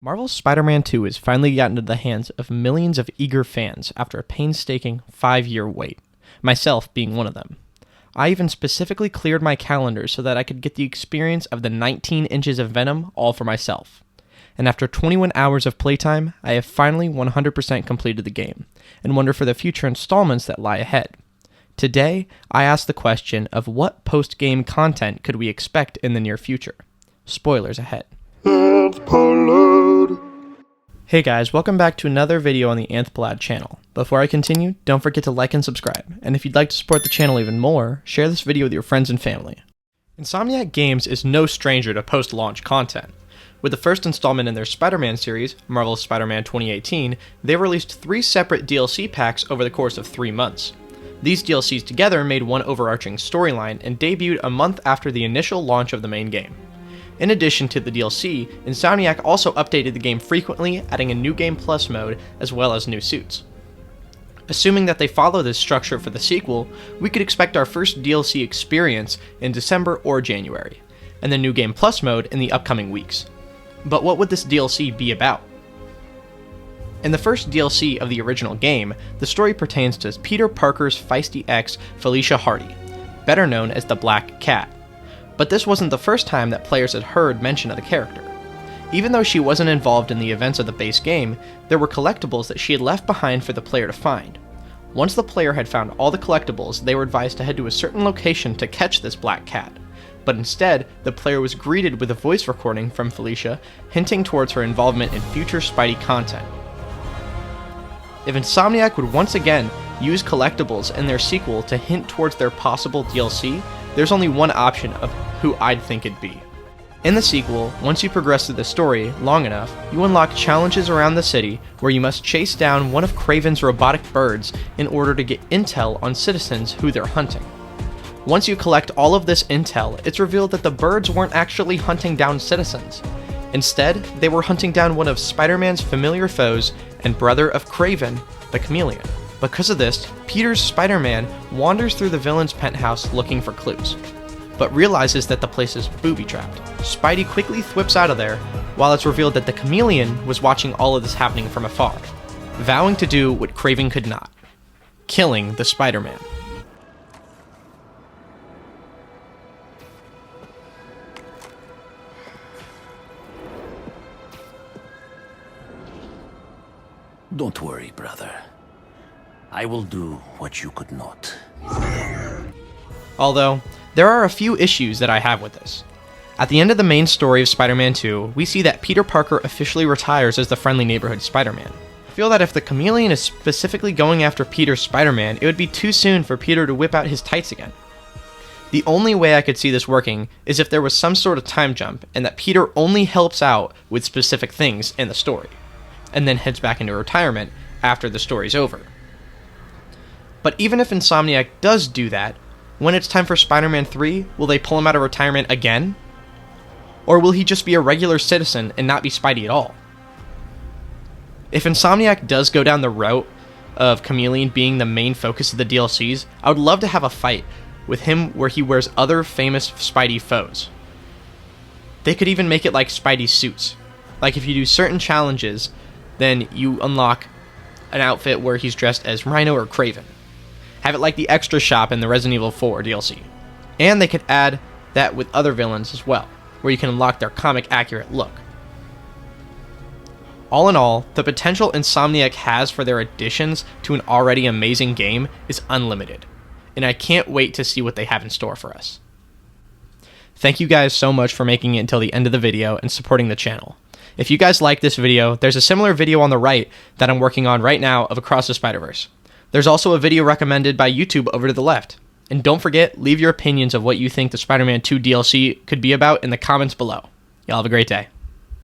Marvel's Spider-Man 2 has finally gotten into the hands of millions of eager fans after a painstaking 5-year wait, myself being one of them. I even specifically cleared my calendar so that I could get the experience of the 19 inches of Venom all for myself. And after 21 hours of playtime, I have finally 100% completed the game, and wonder for the future installments that lie ahead. Today, I ask the question of what post-game content could we expect in the near future. Spoilers ahead. Hey guys, welcome back to another video on the Anthpolad channel. Before I continue, don't forget to like and subscribe, and if you'd like to support the channel even more, share this video with your friends and family. Insomniac Games is no stranger to post-launch content. With the first installment in their Spider-Man series, Marvel's Spider-Man 2018, they released 3 separate DLC packs over the course of 3 months. These DLCs together made one overarching storyline and debuted a month after the initial launch of the main game. In addition to the DLC, Insomniac also updated the game frequently, adding a new Game Plus mode as well as new suits. Assuming that they follow this structure for the sequel, we could expect our first DLC experience in December or January, and the new Game Plus mode in the upcoming weeks. But what would this DLC be about? In the first DLC of the original game, the story pertains to Peter Parker's feisty ex, Felicia Hardy, better known as the Black Cat. But this wasn't the first time that players had heard mention of the character. Even though she wasn't involved in the events of the base game, there were collectibles that she had left behind for the player to find. Once the player had found all the collectibles, they were advised to head to a certain location to catch this Black Cat. But instead, the player was greeted with a voice recording from Felicia, hinting towards her involvement in future Spidey content. If Insomniac would once again use collectibles in their sequel to hint towards their possible DLC, there's only one option of who I'd think it'd be. In the sequel, once you progress through the story long enough, you unlock challenges around the city where you must chase down one of Kraven's robotic birds in order to get intel on citizens who they're hunting. Once you collect all of this intel, it's revealed that the birds weren't actually hunting down citizens. Instead, they were hunting down one of Spider-Man's familiar foes and brother of Kraven, the Chameleon. Because of this, Peter's Spider-Man wanders through the villain's penthouse looking for clues, but realizes that the place is booby-trapped. Spidey quickly thwips out of there, while it's revealed that the Chameleon was watching all of this happening from afar, vowing to do what Kraven could not, killing the Spider-Man. Don't worry, brother. I will do what you could not. Although, there are a few issues that I have with this. At the end of the main story of Spider-Man 2, we see that Peter Parker officially retires as the friendly neighborhood Spider-Man. I feel that if the Chameleon is specifically going after Peter's Spider-Man, it would be too soon for Peter to whip out his tights again. The only way I could see this working is if there was some sort of time jump, and that Peter only helps out with specific things in the story, and then heads back into retirement after the story's over. But even if Insomniac does do that, when it's time for Spider-Man 3, will they pull him out of retirement again? Or will he just be a regular citizen and not be Spidey at all? If Insomniac does go down the route of Chameleon being the main focus of the DLCs, I would love to have a fight with him where he wears other famous Spidey foes. They could even make it like Spidey suits. Like if you do certain challenges, then you unlock an outfit where he's dressed as Rhino or Kraven. Have it like the extra shop in the Resident Evil 4 DLC. And they could add that with other villains as well, where you can unlock their comic-accurate look. All in all, the potential Insomniac has for their additions to an already amazing game is unlimited, and I can't wait to see what they have in store for us. Thank you guys so much for making it until the end of the video and supporting the channel. If you guys like this video, there's a similar video on the right that I'm working on right now of Across the Spider-Verse. There's also a video recommended by YouTube over to the left. And don't forget, leave your opinions of what you think the Spider-Man 2 DLC could be about in the comments below. Y'all have a great day.